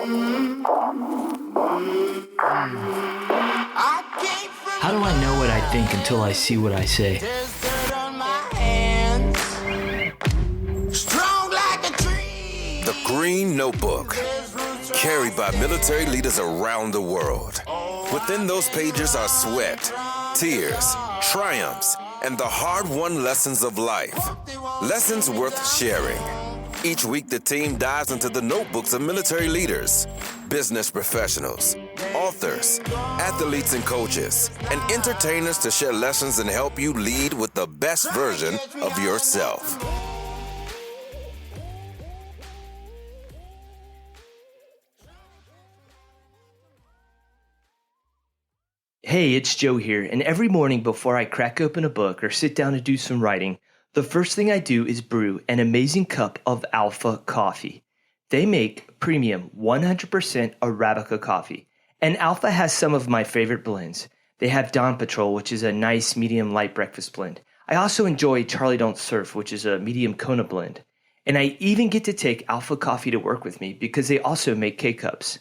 How do I know what I think until I see what I say? The Green Notebook, carried by military leaders around the world. Within those pages are sweat, tears, triumphs, and the hard-won lessons of life. Lessons worth sharing. Each week, the team dives into the notebooks of military leaders, business professionals, authors, athletes and coaches, and entertainers to share lessons and help you lead with the best version of yourself. Hey, it's Joe here, and every morning before I crack open a book or sit down to do some writing, the first thing I do is brew an amazing cup of Alpha coffee. They make premium 100% Arabica coffee, and Alpha has some of my favorite blends. They have Dawn Patrol, which is a nice medium light breakfast blend. I also enjoy Charlie Don't Surf, which is a medium Kona blend. And I even get to take Alpha coffee to work with me because they also make K-Cups.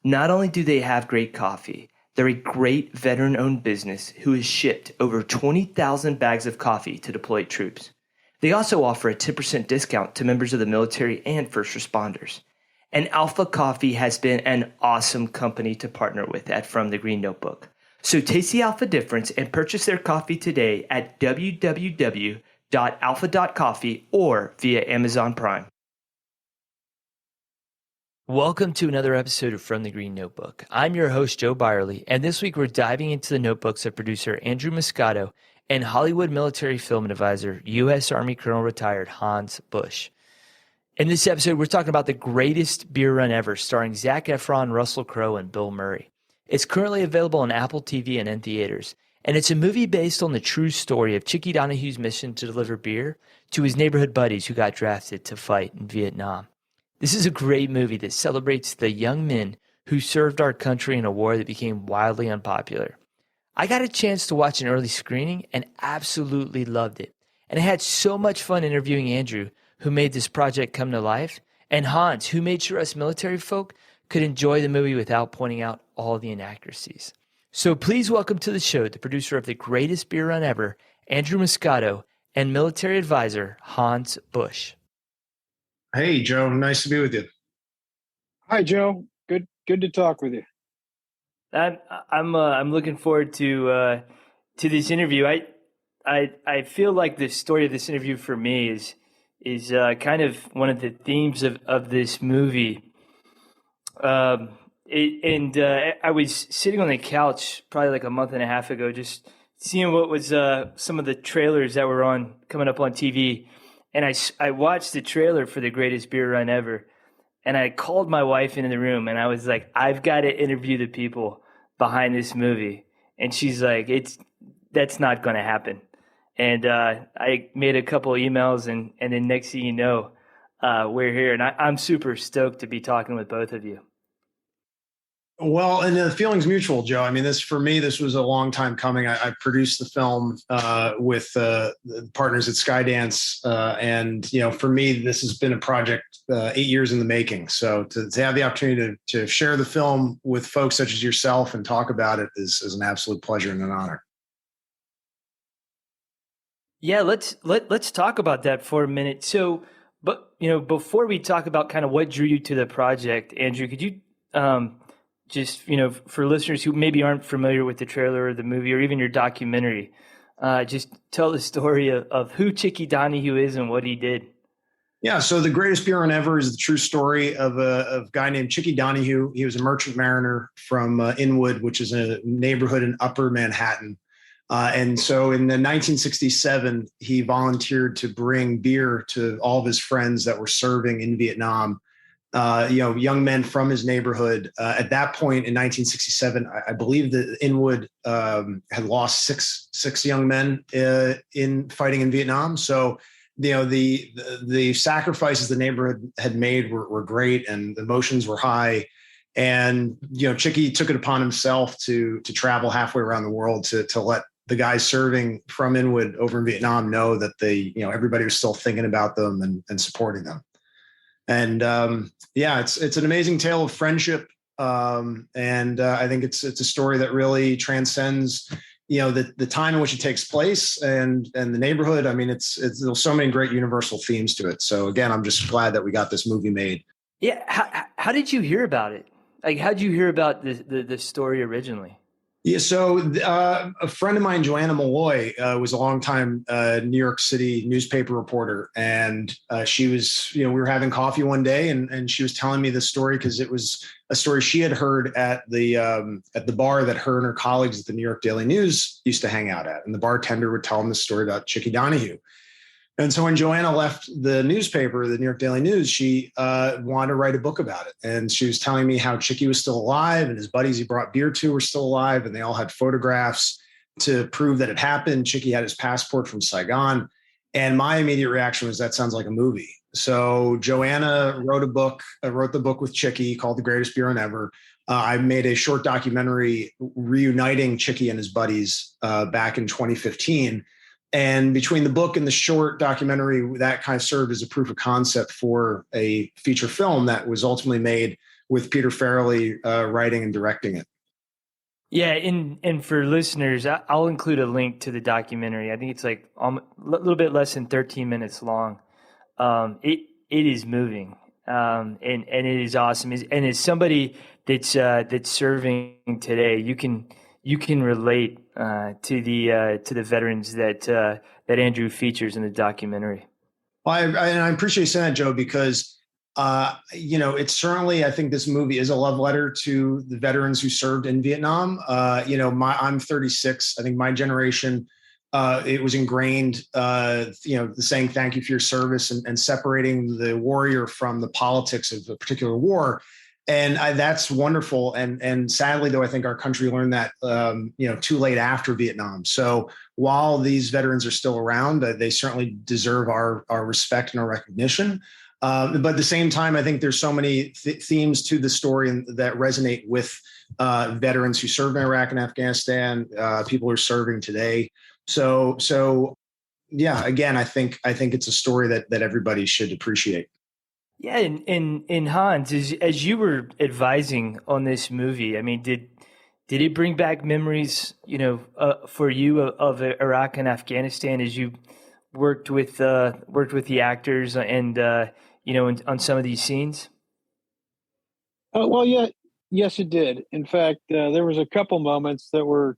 Not only do they have great coffee, they're a great veteran-owned business who has shipped over 20,000 bags of coffee to deployed troops. They also offer a 10% discount to members of the military and first responders. And Alpha Coffee has been an awesome company to partner with at From the Green Notebook. So taste the Alpha difference and purchase their coffee today at www.alpha.coffee or via Amazon Prime. Welcome to another episode of From the Green Notebook. I'm your host, Joe Byerly, and this week we're diving into the notebooks of producer Andrew Muscato and Hollywood military film advisor, U.S. Army Colonel retired Hans Bush. In this episode, we're talking about the greatest beer run ever, starring Zac Efron, Russell Crowe, and Bill Murray. It's currently available on Apple TV and in theaters, and it's a movie based on the true story of Chicky Donahue's mission to deliver beer to his neighborhood buddies who got drafted to fight in Vietnam. This is a great movie that celebrates the young men who served our country in a war that became wildly unpopular. I got a chance to watch an early screening and absolutely loved it. And I had so much fun interviewing Andrew, who made this project come to life, and Hans, who made sure us military folk could enjoy the movie without pointing out all the inaccuracies. So please welcome to the show the producer of the greatest beer run ever, Andrew Muscato, and military advisor, Hans Bush. Hey, Joe. Nice to be with you. Hi, Joe. Good to talk with you. I'm looking forward to this interview. I feel like the story of this interview for me is kind of one of the themes of this movie. I was sitting on the couch probably like a month and a half ago, just seeing what was some of the trailers that were coming up on TV. And I watched the trailer for the greatest beer run ever, and I called my wife into the room, and I was like, I've got to interview the people behind this movie. And she's like, that's not going to happen. And I made a couple emails, and then next thing you know, we're here. And I'm super stoked to be talking with both of you. Well, and the feeling's mutual, Joe. I mean, this was a long time coming. I produced the film with the partners at Skydance, and for me, this has been a project 8 years in the making. So to have the opportunity to share the film with folks such as yourself and talk about it is an absolute pleasure and an honor. Yeah, let's talk about that for a minute. So, but before we talk about kind of what drew you to the project, Andrew, could you just, for listeners who maybe aren't familiar with the trailer or the movie or even your documentary, just tell the story of who Chicky Donahue is and what he did. Yeah, so the greatest beer run ever is the true story of a guy named Chicky Donahue. He was a merchant mariner from Inwood, which is a neighborhood in Upper Manhattan. And so in the 1967, he volunteered to bring beer to all of his friends that were serving in Vietnam. Young men from his neighborhood. At that point in 1967, I believe that Inwood had lost six young men in fighting in Vietnam. So, the sacrifices the neighborhood had made were great, and the emotions were high. And Chicky took it upon himself to travel halfway around the world to let the guys serving from Inwood over in Vietnam know that everybody was still thinking about them and supporting them. And yeah, it's an amazing tale of friendship. And I think it's a story that really transcends, the time in which it takes place and the neighborhood. I mean, there's so many great universal themes to it. So again, I'm just glad that we got this movie made. Yeah. How did you hear about it? Like, how did you hear about the story originally? Yeah, so a friend of mine, Joanna Malloy, was a longtime New York City newspaper reporter, and she was, we were having coffee one day, and she was telling me this story because it was a story she had heard at the bar that her and her colleagues at the New York Daily News used to hang out at, and the bartender would tell them the story about Chickie Donahue. And so when Joanna left the newspaper, the New York Daily News, she wanted to write a book about it. And she was telling me how Chickie was still alive and his buddies he brought beer to were still alive. And they all had photographs to prove that it happened. Chickie had his passport from Saigon. And my immediate reaction was, that sounds like a movie. So Joanna wrote the book with Chickie called The Greatest Bureau Ever. I made a short documentary reuniting Chickie and his buddies back in 2015. And between the book and the short documentary, that kind of served as a proof of concept for a feature film that was ultimately made with Peter Farrelly writing and directing it. Yeah, and for listeners, I'll include a link to the documentary. I think it's like a little bit less than 13 minutes long. It is moving, and it is awesome. And as somebody that's serving today, you can relate to the veterans that Andrew features in the documentary. Well, I appreciate you saying that, Joe, because it's certainly, I think this movie is a love letter to the veterans who served in Vietnam. I'm 36. I think my generation, it was ingrained, the saying "thank you for your service" and separating the warrior from the politics of a particular war. And that's wonderful. And sadly, though, I think our country learned that, too late after Vietnam. So while these veterans are still around, they certainly deserve our respect and our recognition. But at the same time, I think there's so many themes to the story that resonate with veterans who served in Iraq and Afghanistan, people who are serving today. So yeah, again, I think it's a story that everybody should appreciate. Yeah, and Hans, as you were advising on this movie, I mean, did it bring back memories, for you of Iraq and Afghanistan as you worked with the actors and on some of these scenes? Well, yeah, yes, it did. In fact, there was a couple moments that were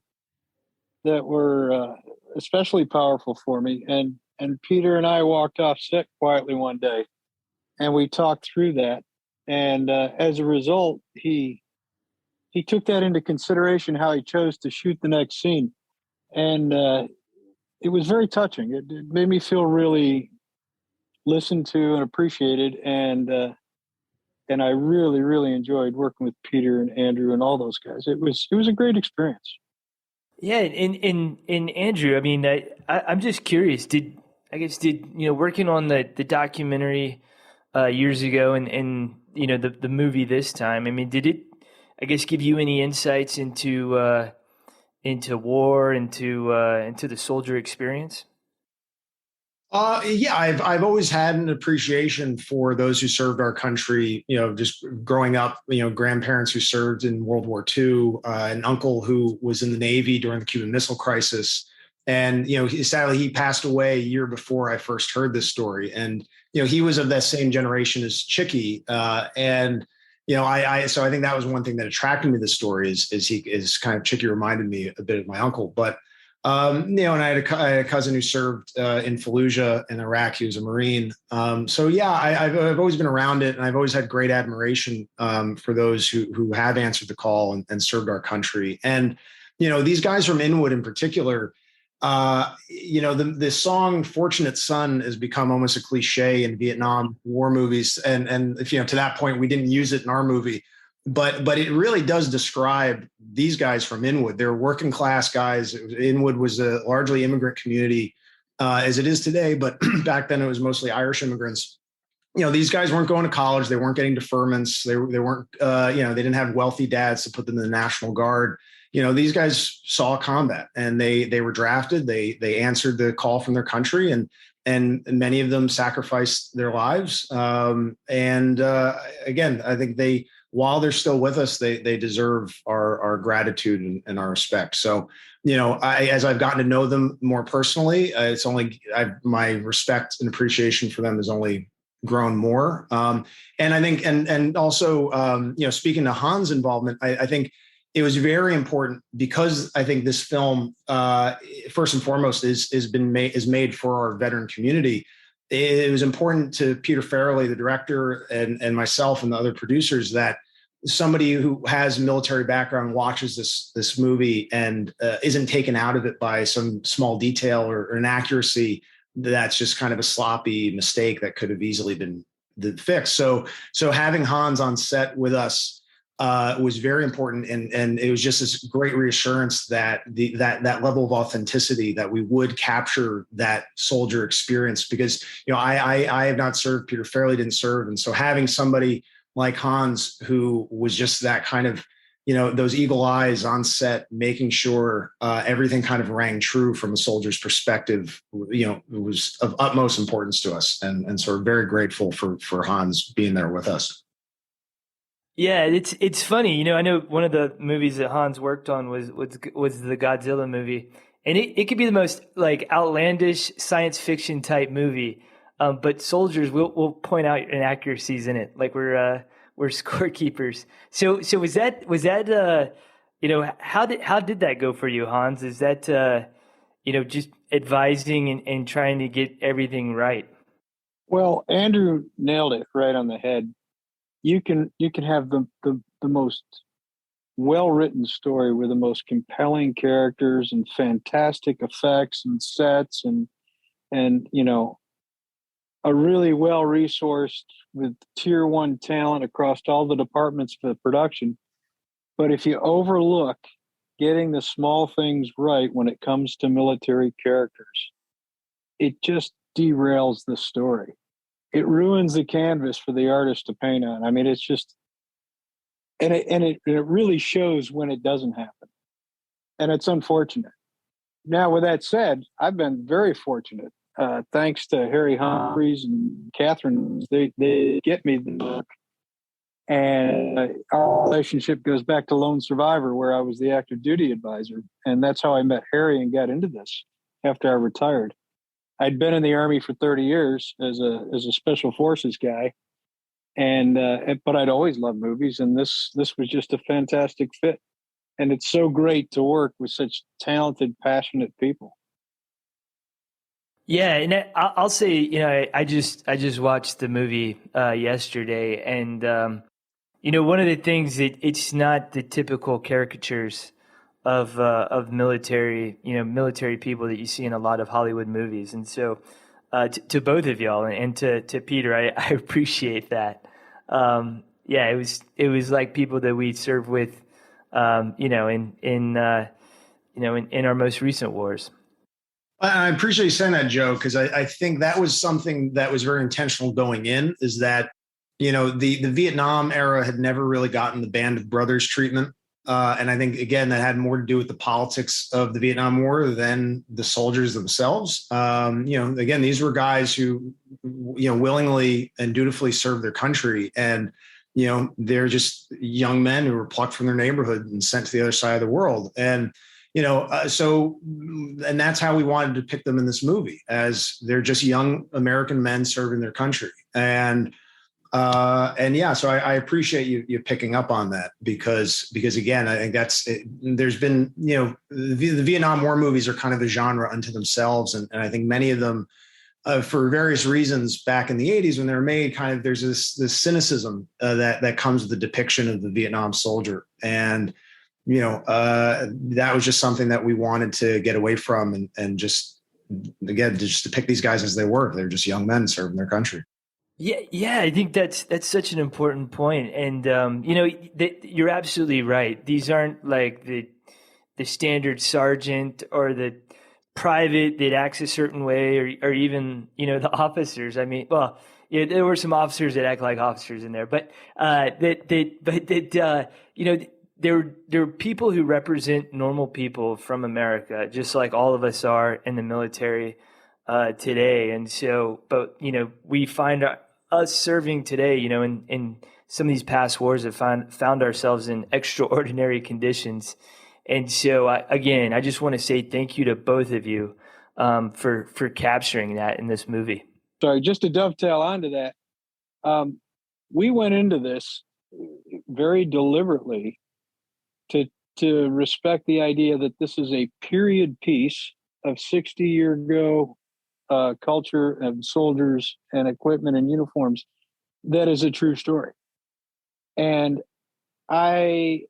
especially powerful for me, and Peter and I walked off set quietly one day, and we talked through that. And as a result, he took that into consideration, how he chose to shoot the next scene. And it was very touching. It made me feel really listened to and appreciated. And I really, really enjoyed working with Peter and Andrew and all those guys. It was a great experience. Yeah, and Andrew, I mean, I'm just curious. Did working on the documentary years ago and the movie this time? I mean, did it, I guess, give you any insights into war, into the soldier experience? Yeah, I've always had an appreciation for those who served our country. Just growing up, grandparents who served in World War II, an uncle who was in the Navy during the Cuban Missile Crisis, and sadly he passed away a year before I first heard this story. And he was of that same generation as Chickie, and so I think that was one thing that attracted me to the story is kind of Chickie reminded me a bit of my uncle, but. And I had a cousin who served in Fallujah in Iraq. He was a Marine. So yeah, I've always been around it, and I've always had great admiration for those who have answered the call and served our country. And these guys from Inwood in particular, the song "Fortunate Son" has become almost a cliche in Vietnam War movies, and if to that point we didn't use it in our movie. But it really does describe these guys from Inwood. They're working class guys. Inwood was a largely immigrant community, as it is today. But back then it was mostly Irish immigrants. These guys weren't going to college. They weren't getting deferments. They weren't, they didn't have wealthy dads to put them in the National Guard. These guys saw combat and they were drafted. They answered the call from their country and and many of them sacrificed their lives. Again, I think while they're still with us, they deserve our gratitude and our respect. So, as I've gotten to know them more personally, my respect and appreciation for them has only grown more. And I think, and also, speaking to Hans' involvement, I think it was very important because I think this film, first and foremost, is made for our veteran community. It was important to Peter Farrelly, the director, and myself and the other producers, that somebody who has a military background watches this movie and isn't taken out of it by some small detail or inaccuracy that's just kind of a sloppy mistake that could have easily been fixed. So having Hans on set with us was very important, and it was just this great reassurance that that level of authenticity, that we would capture that soldier experience, because I have not served, Peter Farrelly didn't serve, and so having somebody like Hans, who was just that kind of, those eagle eyes on set, making sure everything kind of rang true from a soldier's perspective, it was of utmost importance to us. And so we're very grateful for Hans being there with us. Yeah, it's funny. I know one of the movies that Hans worked on was the Godzilla movie, and it could be the most like outlandish science fiction type movie, but soldiers will point out inaccuracies in it, like we're scorekeepers. So was that how did that go for you, Hans? Is that just advising and trying to get everything right? Well, Andrew nailed it right on the head. You can have the most well-written story with the most compelling characters and fantastic effects and sets and a really well-resourced with tier 1 talent across all the departments of the production. But if you overlook getting the small things right when it comes to military characters, it just derails the story. It ruins the canvas for the artist to paint on. I mean, it's just, and it really shows when it doesn't happen. And it's unfortunate. Now, with that said, I've been very fortunate. Thanks to Harry Humphreys and Catherine, they get me the book. And our relationship goes back to Lone Survivor, where I was the active duty advisor. And that's how I met Harry and got into this after I retired. I'd been in the Army for 30 years as a special forces guy. But I'd always loved movies. And this was just a fantastic fit. And it's so great to work with such talented, passionate people. Yeah, and I'll say, I just watched the movie yesterday, and one of the things that it's not the typical caricatures of military people that you see in a lot of Hollywood movies, and so to both of y'all and to Peter, I appreciate that. It was like people that we served with, in our most recent wars. I appreciate you saying that, Joe, because I think that was something that was very intentional going in, is that, the Vietnam era had never really gotten the Band of Brothers treatment. And I think, again, that had more to do with the politics of the Vietnam War than the soldiers themselves. Again, these were guys who, willingly and dutifully served their country. And, they're just young men who were plucked from their neighborhood and sent to the other side of the world. And, and that's how we wanted to depict them in this movie, as they're just young American men serving their country. So I appreciate you picking up on that, because again, I think there's been, the Vietnam War movies are kind of a genre unto themselves. And I think many of them, for various reasons back in the 80s when they were made, kind of, there's this cynicism that comes with the depiction of the Vietnam soldier. And that was just something that we wanted to get away from, and just, again, just depict these guys as they were. They're just young men serving their country. Yeah, I think that's such an important point. And, you're absolutely right. These aren't like the standard sergeant or the private that acts a certain way, or even, the officers. I mean, well, there were some officers that act like officers in there, but there are people who represent normal people from America, just like all of us are in the military. today. And so, but, we find us serving today, in some of these past wars have found ourselves in extraordinary conditions. And so, I just want to say thank you to both of you for capturing that in this movie. Sorry, just to dovetail onto that, we went into this very deliberately to respect the idea that this is a period piece of 60-year ago culture and soldiers and equipment and uniforms that is a true story. And I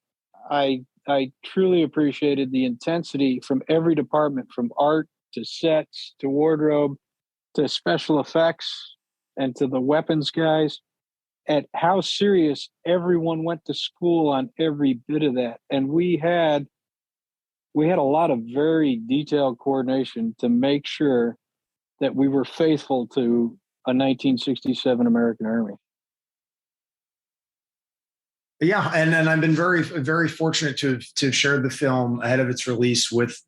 truly appreciated the intensity from every department, from art to sets to wardrobe to special effects and to the weapons guys, at how serious everyone went to school on every bit of that. And we had a lot of very detailed coordination to make sure that we were faithful to a 1967 American Army. Yeah, and I've been very, very fortunate to have shared the film ahead of its release with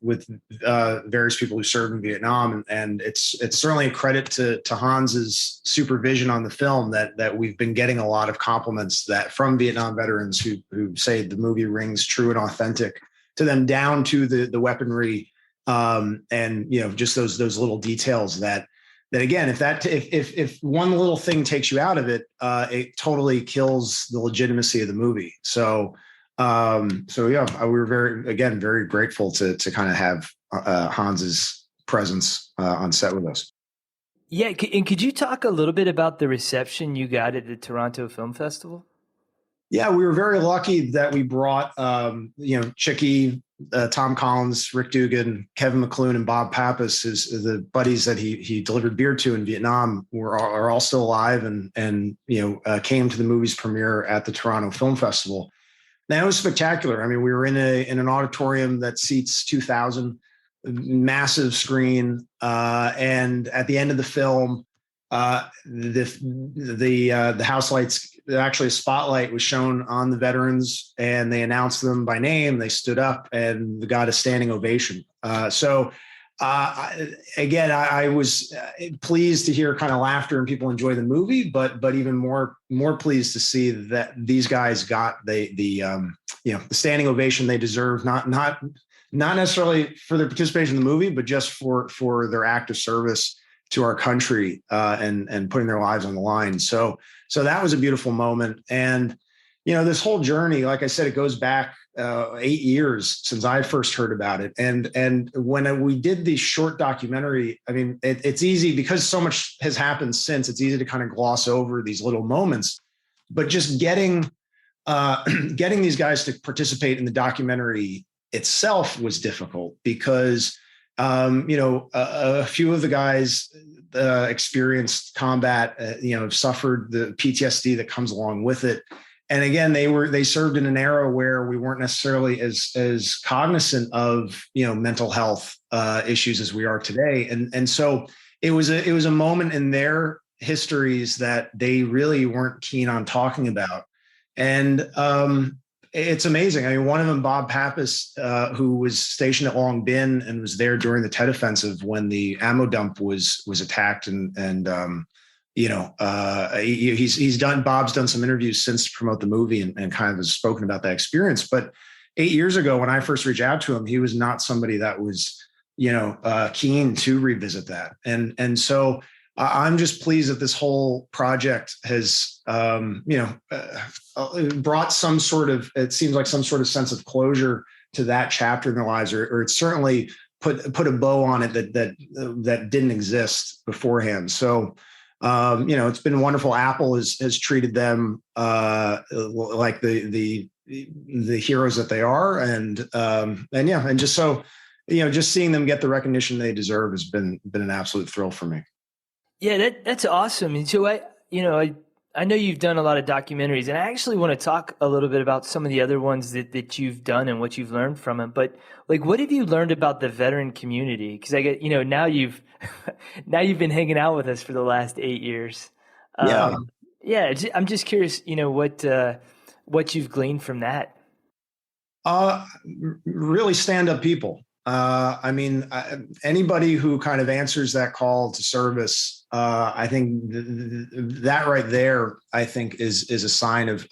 various people who served in Vietnam, and it's certainly a credit to Hans's supervision on the film that we've been getting a lot of compliments that from Vietnam veterans who say the movie rings true and authentic to them, down to the weaponry, and just those little details that again, if one little thing takes you out of it, it totally kills the legitimacy of the movie. So yeah, we were very grateful to kind of have Hans's presence on set with us. Yeah, and could you talk a little bit about the reception you got at the Toronto Film Festival? Yeah, we were very lucky that we brought Chicky, Tom Collins, Rick Dugan, Kevin McClune, and Bob Pappas, the buddies that he delivered beer to in Vietnam, are all still alive and came to the movie's premiere at the Toronto Film Festival. Now, it was spectacular. I mean, we were in an auditorium that seats 2,000, massive screen, and at the end of the film, the house lights, actually a spotlight was shown on the veterans, and they announced them by name. They stood up and they got a standing ovation. Again, I was pleased to hear kind of laughter and people enjoy the movie, but even more pleased to see that these guys got the standing ovation they deserve, not necessarily for their participation in the movie, but just for their act of service to our country, and putting their lives on the line. So that was a beautiful moment. And, this whole journey, like I said, it goes back 8 years since I first heard about it. And when we did the short documentary, I mean, it's easy because so much has happened since. It's easy to kind of gloss over these little moments, but just getting these guys to participate in the documentary itself was difficult because a few of the guys experienced combat, suffered the PTSD that comes along with it. And again, they served in an era where we weren't necessarily as cognizant of, mental health issues as we are today. And so it was a moment in their histories that they really weren't keen on talking about. And it's amazing. I mean, one of them, Bob Pappas, who was stationed at Long Bin and was there during the Tet Offensive when the ammo dump was attacked, Bob's done some interviews since to promote the movie and kind of has spoken about that experience. But 8 years ago, when I first reached out to him, he was not somebody that was, keen to revisit that. And so I'm just pleased that this whole project has, brought some sort of, it seems like some sort of sense of closure to that chapter in their lives, or it certainly put a bow on it that didn't exist beforehand. So, it's been wonderful. Apple has treated them like the heroes that they are, and just so, just seeing them get the recognition they deserve has been an absolute thrill for me. Yeah, that's awesome. And so I know you've done a lot of documentaries, and I actually want to talk a little bit about some of the other ones that you've done and what you've learned from them. But like, what have you learned about the veteran community? Because I get, now you've been hanging out with us for the last 8 years. Yeah. I'm just curious, what you've gleaned from that. Really stand-up people. I mean, anybody who kind of answers that call to service, I think that right there, I think is a sign of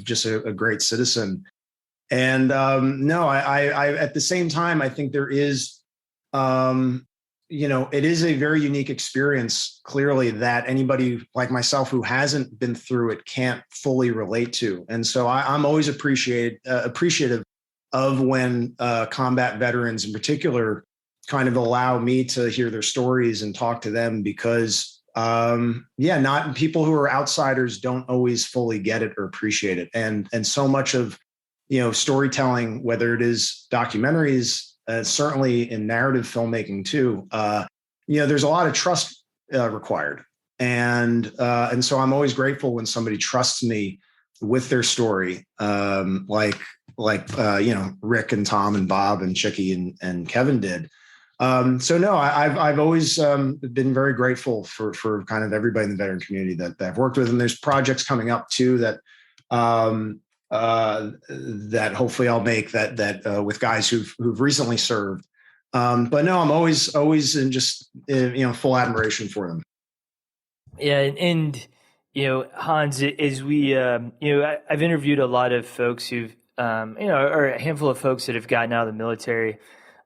just a great citizen. And no, I at the same time, I think there is, it is a very unique experience, clearly, that anybody like myself who hasn't been through it can't fully relate to. And so I'm always appreciative of when combat veterans in particular kind of allow me to hear their stories and talk to them, because not people who are outsiders don't always fully get it or appreciate it. And so much of, storytelling, whether it is documentaries, certainly in narrative filmmaking too, there's a lot of trust required. And so I'm always grateful when somebody trusts me with their story, like Rick and Tom and Bob and Chicky and Kevin did. So no, I've always been very grateful for kind of everybody in the veteran community that I've worked with. And there's projects coming up too that that hopefully I'll make that with guys who've recently served. But no, I'm always in just full admiration for them. Yeah, and Hans, as we I've interviewed a lot of folks who've or a handful of folks that have gotten out of the military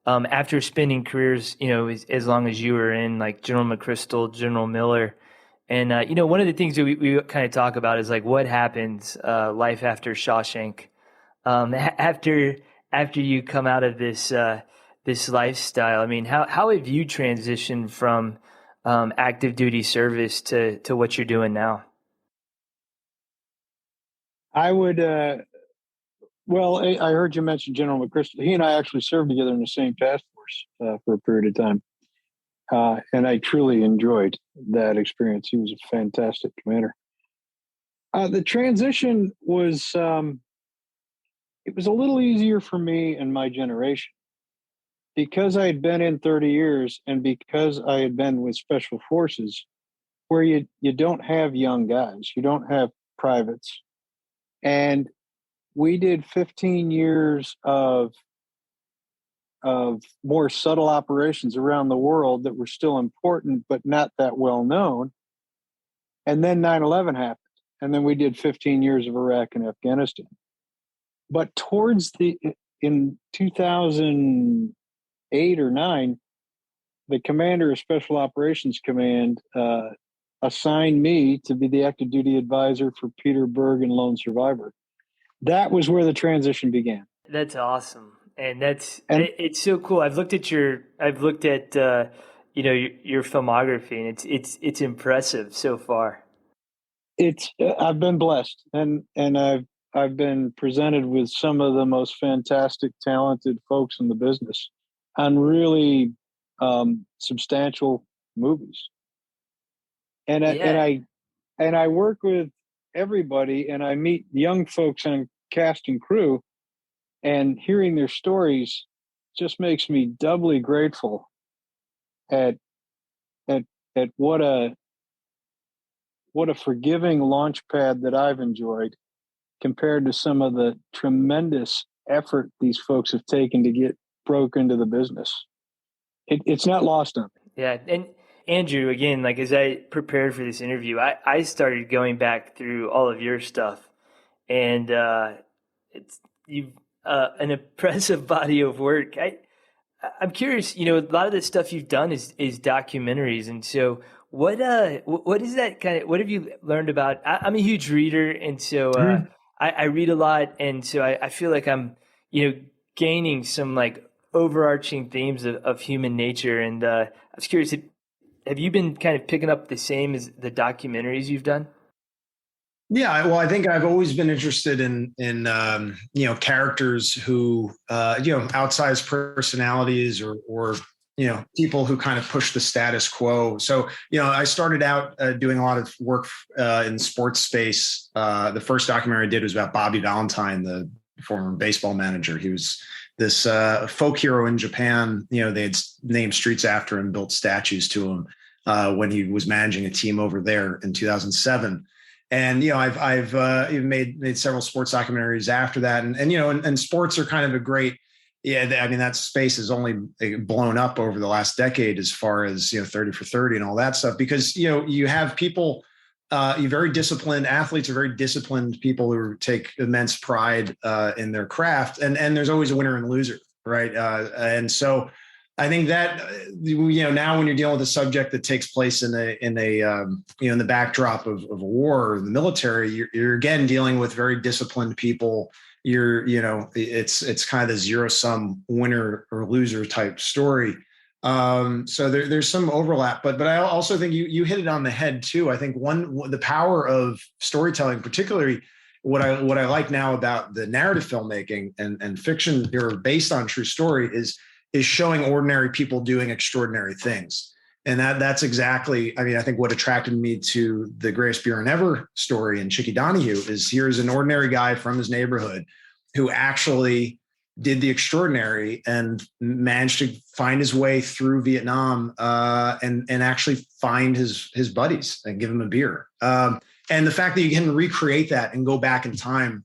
after spending careers as long as you were in, like General McChrystal, General Miller. And, one of the things that we kind of talk about is like what happens life after Shawshank, after you come out of this lifestyle. I mean, how have you transitioned from active duty service to what you're doing now? I would, well, I heard you mention General McChrystal. He and I actually served together in the same task force for a period of time. And I truly enjoyed that experience. He was a fantastic commander. The transition was, it was a little easier for me and my generation because I had been in 30 years and because I had been with special forces where you don't have young guys, you don't have privates. And we did 15 years of more subtle operations around the world that were still important, but not that well known. And then 9/11 happened. And then we did 15 years of Iraq and Afghanistan. But in 2008 or 9, the commander of Special Operations Command assigned me to be the active duty advisor for Peter Berg and Lone Survivor. That was where the transition began. That's awesome. And it's so cool. I've looked at your filmography, and it's impressive so far. I've been blessed, and I've been presented with some of the most fantastic, talented folks in the business on really substantial movies. And I work with everybody, and I meet young folks on cast and crew. And hearing their stories just makes me doubly grateful at what a forgiving launch pad that I've enjoyed compared to some of the tremendous effort these folks have taken to get broke into the business. It's not lost on me. Yeah, and Andrew, again, like as I prepared for this interview, I started going back through all of your stuff, and you've an impressive body of work. I'm curious, a lot of the stuff you've done is documentaries. And so what is that kind of, what have you learned about, I'm a huge reader. And so I read a lot. And so I feel like I'm, gaining some like overarching themes of human nature. And I was curious, have you been kind of picking up the same as the documentaries you've done? Yeah, well, I think I've always been interested in characters who outsized personalities or people who kind of push the status quo. So I started out doing a lot of work in sports space. The first documentary I did was about Bobby Valentine, the former baseball manager. He was this folk hero in Japan. They had named streets after him, built statues to him when he was managing a team over there in 2007. And I've made several sports documentaries after that, and sports are kind of a great Yeah, I mean, that space has only blown up over the last decade as far as, 30 for 30 and all that stuff, because, you have people, you very disciplined athletes are very disciplined people who take immense pride in their craft. And there's always a winner and loser, right? And so I think that, now when you're dealing with a subject that takes place in the backdrop of a war or the military, you're again dealing with very disciplined people. It's kind of the zero sum winner or loser type story. So there's some overlap, but I also think you hit it on the head too. I think the power of storytelling, particularly what I like now about the narrative filmmaking and fiction or based on true story is showing ordinary people doing extraordinary things. And that's exactly, I mean, I think what attracted me to The Greatest Buren Ever story in Chickie Donahue is here's an ordinary guy from his neighborhood who actually did the extraordinary and managed to find his way through Vietnam and actually find his buddies and give him a beer. And the fact that you can recreate that and go back in time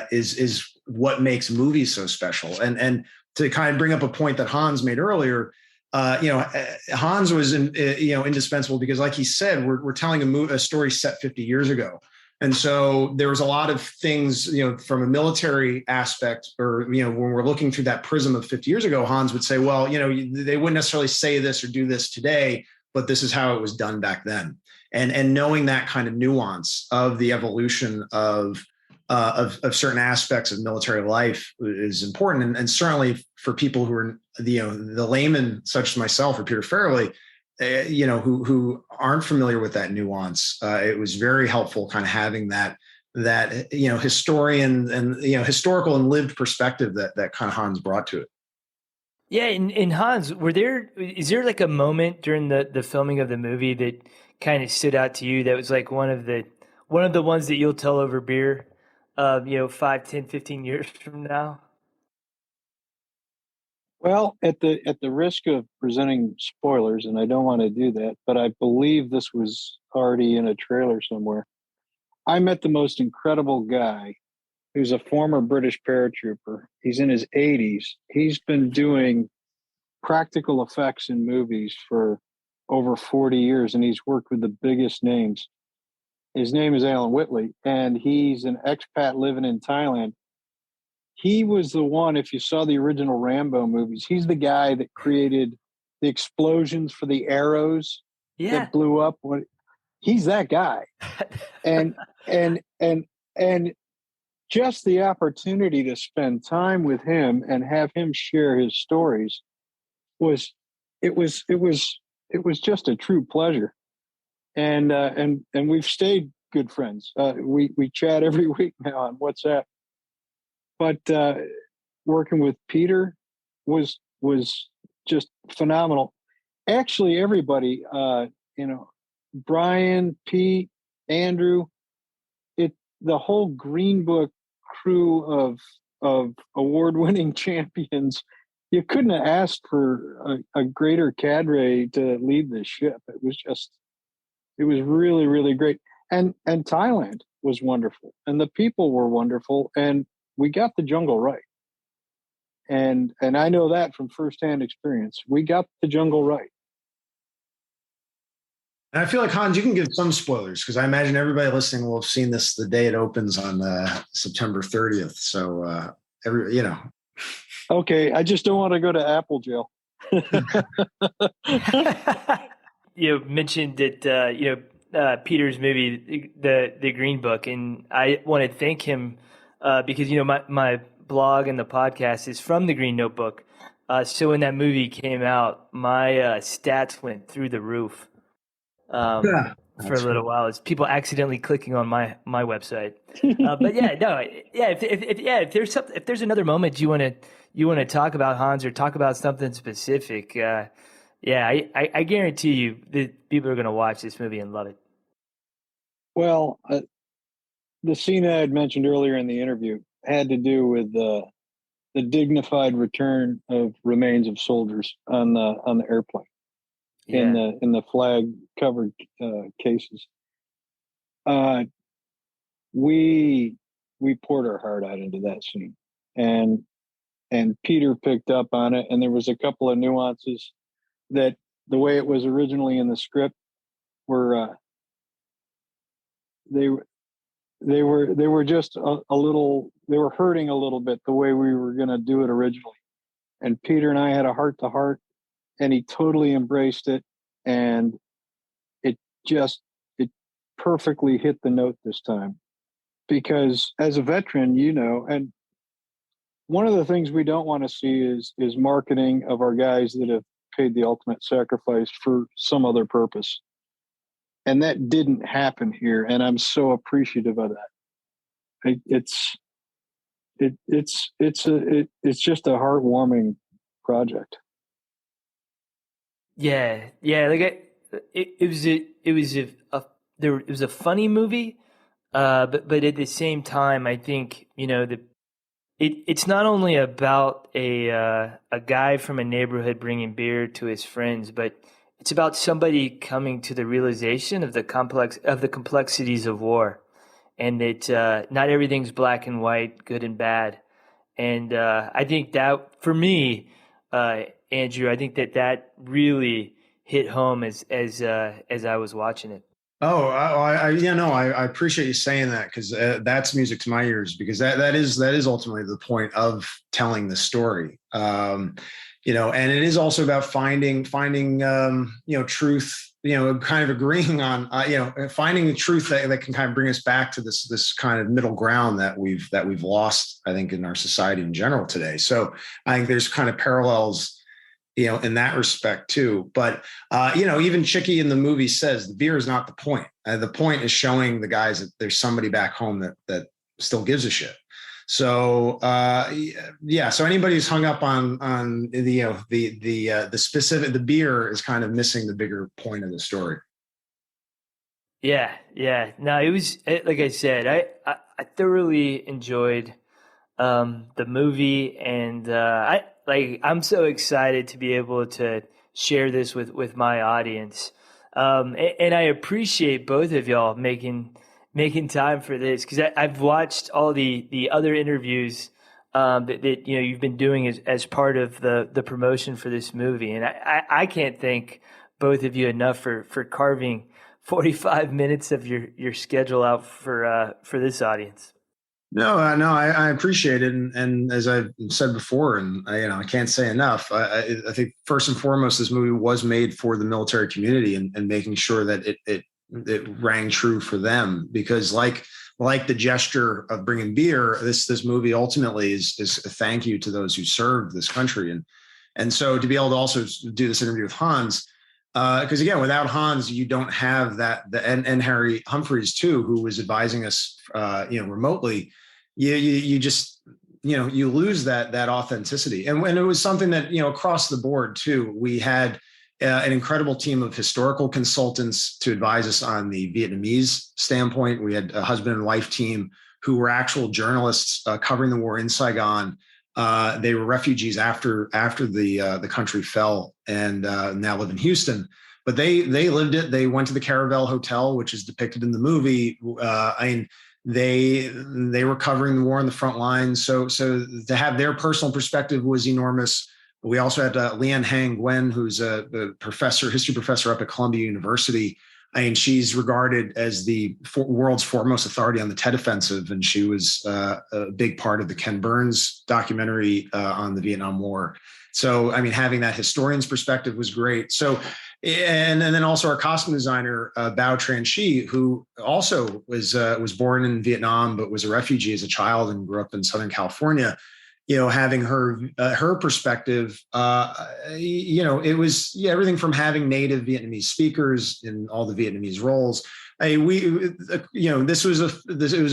is what makes movies so special. And to kind of bring up a point that Hans made earlier, Hans was indispensable because, like he said, we're telling a story set 50 years ago. And so there was a lot of things, from a military aspect or, when we're looking through that prism of 50 years ago, Hans would say, well, they wouldn't necessarily say this or do this today, but this is how it was done back then. And knowing that kind of nuance of the evolution of certain aspects of military life is important. And certainly for people who are, the layman, such as myself or Peter Farrelly, who aren't familiar with that nuance, it was very helpful kind of having that historian and, historical and lived perspective that kind of Hans brought to it. Yeah. And Hans, is there like a moment during the filming of the movie that kind of stood out to you that was like one of the ones that you'll tell over beer, 5, 10, 15 years from now? Well, at the risk of presenting spoilers, and I don't want to do that, but I believe this was already in a trailer somewhere. I met the most incredible guy who's a former British paratrooper. He's in his 80s. He's been doing practical effects in movies for over 40 years, and he's worked with the biggest names. His name is Alan Whitley, and he's an expat living in Thailand. He was the one, if you saw the original Rambo movies, he's the guy that created the explosions for the arrows that blew up. He's that guy. And just the opportunity to spend time with him and have him share his stories was just a true pleasure. And we've stayed good friends. We chat every week now on WhatsApp. But working with Peter was just phenomenal. Actually, everybody, Brian, Pete, Andrew, the whole Green Book crew of award-winning champions. You couldn't have asked for a greater cadre to lead the ship. It was really, really great. And Thailand was wonderful, and the people were wonderful, and we got the jungle right. And I know that from firsthand experience. We got the jungle right. And I feel like, Hans, you can give some spoilers because I imagine everybody listening will have seen this the day it opens on September 30th. So Okay, I just don't want to go to Apple jail. You mentioned that Peter's movie, the Green Book, and I want to thank him because my blog and the podcast is from the Green Notebook. So when that movie came out, my stats went through the roof for a little while. It's people accidentally clicking on my website. But if there's another moment you want to talk about, Hans, or talk about something specific, I guarantee you that people are going to watch this movie and love it. Well, the scene I had mentioned earlier in the interview had to do with the dignified return of remains of soldiers on the airplane in the flag covered cases. We poured our heart out into that scene, and and Peter picked up on it. And there was a couple of nuances that the way it was originally in the script were they were just a little, they were hurting a little bit the way we were going to do it originally. And Peter and I had a heart to heart, and he totally embraced it, and it perfectly hit the note this time. Because as a veteran, you know, and one of the things we don't want to see is marketing of our guys that have paid the ultimate sacrifice for some other purpose. And that didn't happen here, and I'm so appreciative of that. It's just a heartwarming project. Yeah, yeah. It was a funny movie, but at the same time, I think it's not only about a guy from a neighborhood bringing beer to his friends, but it's about somebody coming to the realization of the complexities of war, and that not everything's black and white, good and bad. And I think that for me, Andrew, I think that really hit home as I was watching it. Oh, I appreciate you saying that, because that's music to my ears, because that is ultimately the point of telling the story. And it is also about finding truth, kind of agreeing on, finding the truth that can kind of bring us back to this kind of middle ground that we've lost, I think, in our society in general today. So I think there's kind of parallels, in that respect too. But, even Chicky in the movie says the beer is not the point. The point is showing the guys that there's somebody back home that still gives a shit. So, so anybody who's hung up on the specific, the beer is kind of missing the bigger point of the story. Yeah. No, it was, like I said, I thoroughly enjoyed the movie, and I'm so excited to be able to share this with my audience. And I appreciate both of y'all making time for this, because I've watched all the other interviews that you've been doing as part of the promotion for this movie, and I can't thank both of you enough for carving 45 minutes of your schedule out for this audience. No, I appreciate it, and as I've said before, and I can't say enough. I think first and foremost, this movie was made for the military community, and making sure that it rang true for them, because like the gesture of bringing beer, this movie ultimately is a thank you to those who served this country, and so to be able to also do this interview with Hans. Because again, without Hans, you don't have that, and Harry Humphreys too, who was advising us, remotely. You just, you lose that authenticity. And when it was something that, across the board too, we had an incredible team of historical consultants to advise us on the Vietnamese standpoint. We had a husband and wife team who were actual journalists covering the war in Saigon. They were refugees after the country fell, and now live in Houston. But they lived it. They went to the Caravel Hotel, which is depicted in the movie. They were covering the war on the front lines. So to have their personal perspective was enormous. We also had Leanne Hang Gwen, who's a history professor up at Columbia University. She's regarded as the world's foremost authority on the Tet Offensive, and she was a big part of the Ken Burns documentary on the Vietnam War. So, having that historian's perspective was great. So, and then also our costume designer, Bao Tran Shi, who also was born in Vietnam, but was a refugee as a child and grew up in Southern California. Having her perspective, it was everything from having native Vietnamese speakers in all the Vietnamese roles. It was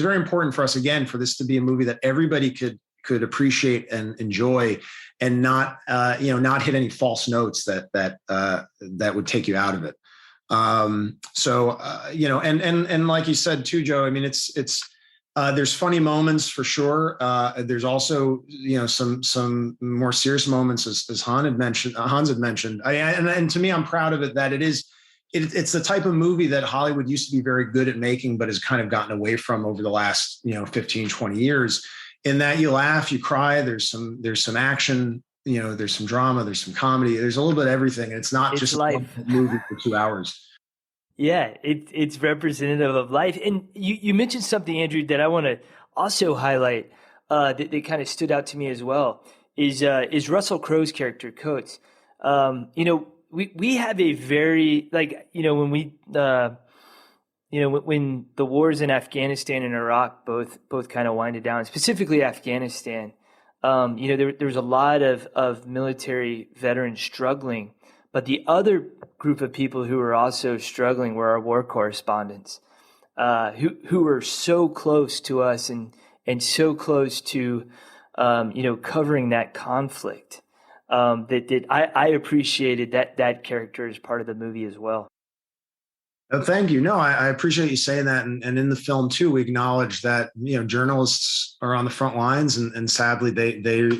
very important for us, again, for this to be a movie that everybody could appreciate and enjoy, and not hit any false notes that would take you out of it. And like you said too, Joe, it's. There's funny moments for sure. There's also, some more serious moments, as Hans had mentioned. And to me, I'm proud of it that it's the type of movie that Hollywood used to be very good at making, but has kind of gotten away from over the last, 15, 20 years. in that you laugh, you cry. There's some action. There's some drama. There's some comedy. There's a little bit of everything. It's not It's just life. a movie for 2 hours. Yeah, it's representative of life. And you mentioned something, Andrew, that I want to also highlight that kind of stood out to me as well is Russell Crowe's character, Coates. We have a very when when the wars in Afghanistan and Iraq both kind of winded down, specifically Afghanistan. There was a lot of military veterans struggling, but the other group of people who were also struggling were our war correspondents, who were so close to us and so close to covering that conflict. That I appreciated that character as part of the movie as well. Oh, thank you. No, I appreciate you saying that. And in the film too, we acknowledge that, journalists are on the front lines and sadly they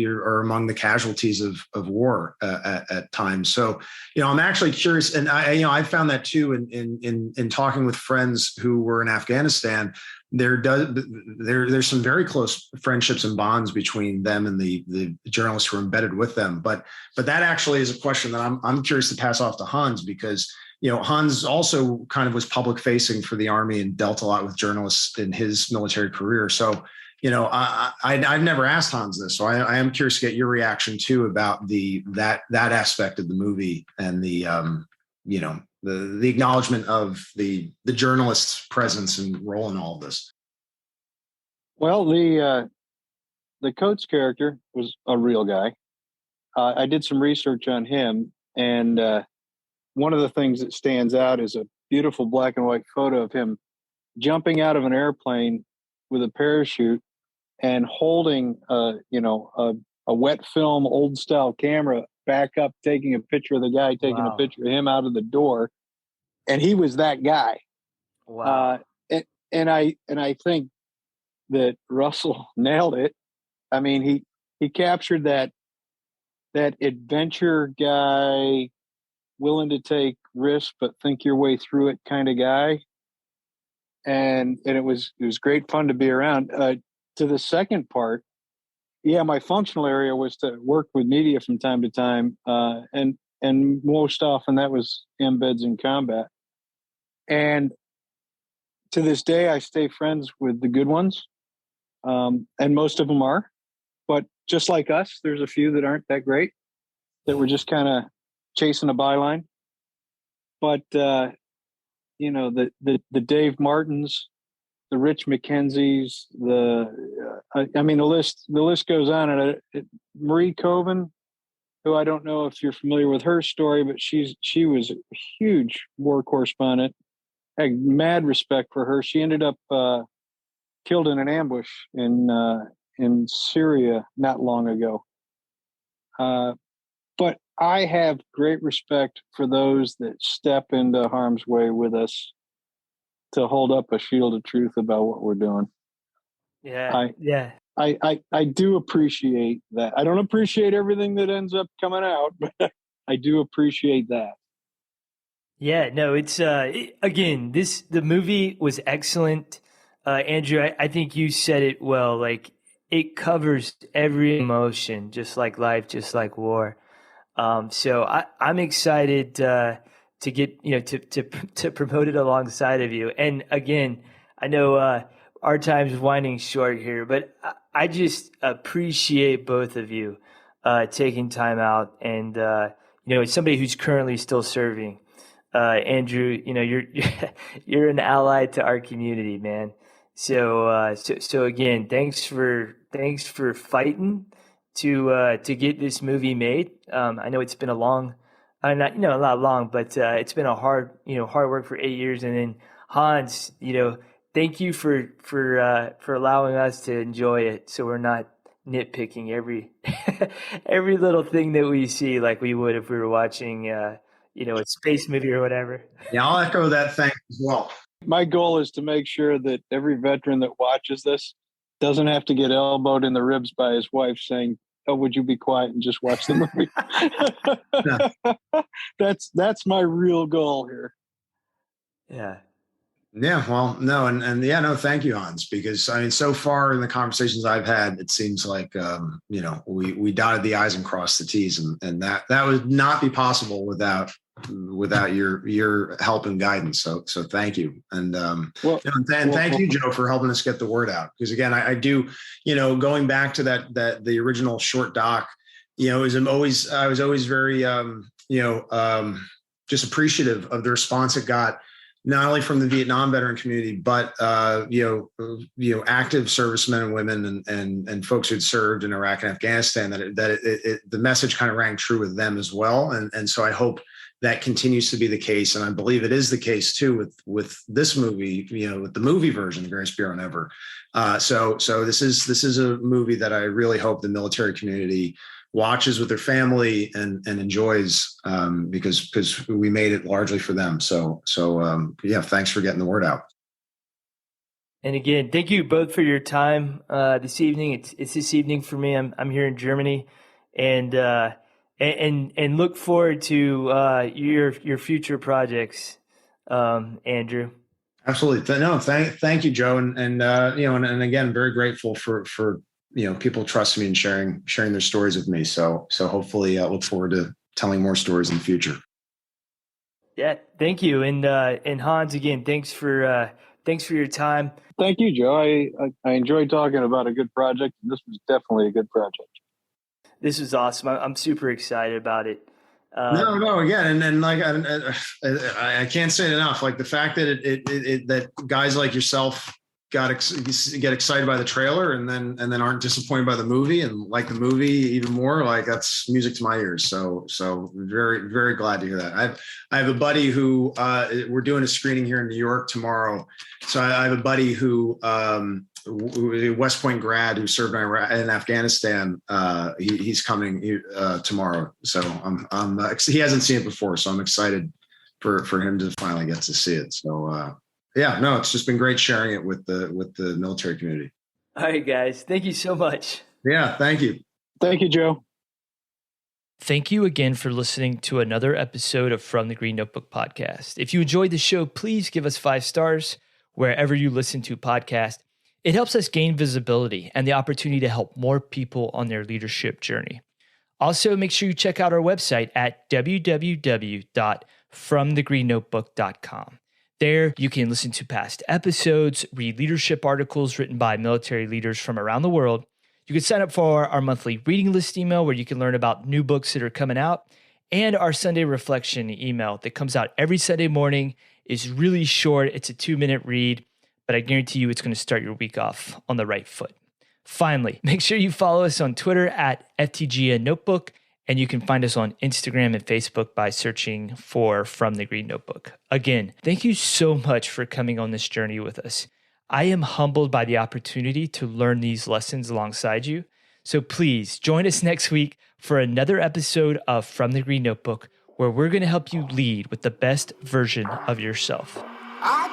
are among the casualties of war at times. So, I'm actually curious, and I found that too in talking with friends who were in Afghanistan. There's some very close friendships and bonds between them and the journalists who are embedded with them. But that actually is a question that I'm curious to pass off to Hans, because Hans also kind of was public facing for the Army and dealt a lot with journalists in his military career. So, I've never asked Hans this, so I am curious to get your reaction too about that aspect of the movie and the acknowledgement of the journalist's presence and role in all of this. Well, the Coates character was a real guy. I did some research on him, and one of the things that stands out is a beautiful black and white photo of him jumping out of an airplane with a parachute and holding a wet film old style camera back up, taking a picture of the guy, taking a picture of him out of the door. And he was that guy. Wow. And I think that Russell nailed it. I mean, he captured that adventure guy, willing to take risks but think your way through it kind of guy, and it was great fun to be around. To the second part, my functional area was to work with media from time to time, and most often that was embeds in combat. And to this day, I stay friends with the good ones, and most of them are. But just like us, there's a few that aren't that great, that were just kind of chasing a byline. But the Dave Martins, the Rich McKenzies, the list goes on. And Marie Coven, who I don't know if you're familiar with her story, but she was a huge war correspondent. I had mad respect for her. She ended up killed in an ambush in Syria not long ago. But I have great respect for those that step into harm's way with us to hold up a shield of truth about what we're doing. Yeah. I do appreciate that. I don't appreciate everything that ends up coming out, but I do appreciate that. Yeah, no, it's again, the movie was excellent. Andrew, I think you said it well. Like, it covers every emotion, just like life, just like war. So I'm excited to get to promote it alongside of you. And again, I know our time is winding short here, but I just appreciate both of you taking time out. And as somebody who's currently still serving, Andrew, you're an ally to our community, man. So again, thanks for fighting to get this movie made. I know it's been a long, not long, but it's been a hard work for 8 years. And then Hans, thank you for allowing us to enjoy it, so we're not nitpicking every every little thing that we see like we would if we were watching a space movie or whatever. Yeah, I'll echo that thanks as well. My goal is to make sure that every veteran that watches this doesn't have to get elbowed in the ribs by his wife saying, "Oh, would you be quiet and just watch the movie?" That's my real goal here. Yeah. Yeah, well, no, and yeah, no, thank you, Hans, because I mean, so far in the conversations I've had, it seems like we dotted the I's and crossed the T's, and that would not be possible without your help and guidance. So thank you, and and thank you, Joe, for helping us get the word out. Because again, I do, going back to that the original short doc, I was always very just appreciative of the response it got, not only from the Vietnam veteran community, but active servicemen and women and folks who'd served in Iraq and Afghanistan. The message kind of rang true with them as well, and so I hope that continues to be the case, and I believe it is the case too with this movie. With the movie version, The Greatest Bureau Ever. So this is a movie that I really hope the military community watches with their family and enjoys, because we made it largely for them. So yeah, thanks for getting the word out. And again, thank you both for your time this evening. It's this evening for me. I'm here in Germany, and look forward to your future projects, Andrew. Absolutely. No, thank you, Joe, and again, very grateful for people trusting me and sharing their stories with me. So hopefully I look forward to telling more stories in the future. Yeah, thank you. And Hans, again, thanks for your time. Thank you, Joe. I enjoyed talking about a good project. And this was definitely a good project. This was awesome. I'm super excited about it. No, again, and like I can't say it enough. Like the fact that that guys like yourself get excited by the trailer and then aren't disappointed by the movie and like the movie even more, like that's music to my ears. So very, very glad to hear that. I have a buddy who we're doing a screening here in New York tomorrow. So I have a buddy who West Point grad who served in Afghanistan. He's coming tomorrow. So he hasn't seen it before, so I'm excited for him to finally get to see it. So yeah, no, it's just been great sharing it with the military community. All right, guys. Thank you so much. Yeah, thank you. Thank you, Joe. Thank you again for listening to another episode of From the Green Notebook podcast. If you enjoyed the show, please give us 5 stars wherever you listen to podcasts. It helps us gain visibility and the opportunity to help more people on their leadership journey. Also, make sure you check out our website at www.fromthegreennotebook.com. There, you can listen to past episodes, read leadership articles written by military leaders from around the world. You can sign up for our monthly reading list email where you can learn about new books that are coming out, and our Sunday reflection email that comes out every Sunday morning. Is really short. It's a 2-minute read, but I guarantee you it's going to start your week off on the right foot. Finally, make sure you follow us on Twitter at FTGN Notebook, and you can find us on Instagram and Facebook by searching for From the Green Notebook. Again, thank you so much for coming on this journey with us. I am humbled by the opportunity to learn these lessons alongside you. So please join us next week for another episode of From the Green Notebook, where we're going to help you lead with the best version of yourself. I